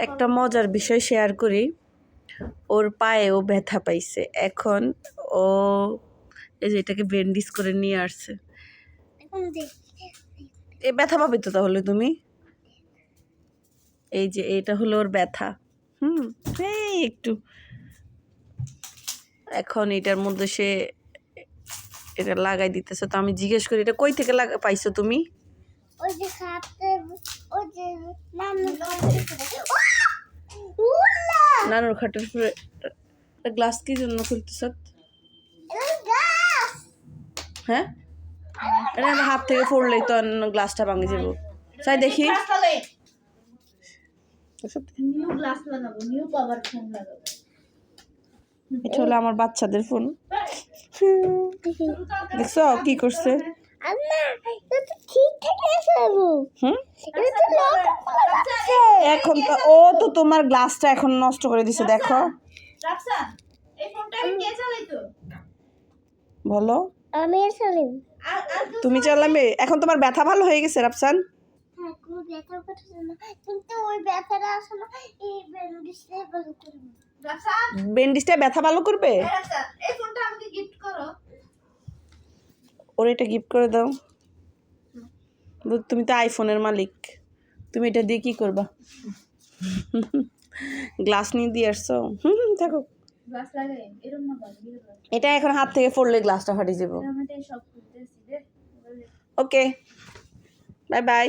একটা মজার বিষয় শেয়ার করি। ওর পায়েও ব্যথা পাইছে, এখন ও এই যে এটাকে ব্যান্ডেজ করে নিয়ে আসছে। এ ব্যথা পাবে তো তাহলে তুমি, এই যে এটা হলো ওর ব্যথা। এই একটু এখন এটার মধ্যে সে এটা লাগাই দিতেছে। তো আমি জিজ্ঞেস করি এটা কই থেকে পাইছো তুমি? ওই যে খাতে ওই যে নানুর খাটের উপরে। গ্লাস কি জন্য খুলতেছ? হ্যাঁ, এটা আমার হাত থেকে পড়লেই তো গ্লাসটা ভাঙে যাবো। তাই দেখি এটা হলো আমার বাচ্চাদের ফোন। দেখছো কি করছে? এখন তো ও তো তোমার গ্লাসটা এখন নষ্ট করে দিছে। দেখো বলো, আমি চালাই। তুমি চালাবে? এখন তোমার ব্যথা ভালো হয়ে গেছে রাফসান? কিন্তু ওই ব্যথাটা আসলে এই ব্যান্ডেজটা ভালো করবে। ব্যান্ডেজটা ব্যথা ভালো করবে? এই ফোনটা আমাকে গিফট করো। ওর এটা গিফট করে দাও। তুমি তো আইফোনের মালিক, তুমি এটা দিয়ে কি করবা? গ্লাস নিয়ে দিয়ে আসছো। দেখো এটা এখন হাত থেকে পড়লে গ্লাসটা ফাটে যাবো। ওকে, বাই বাই।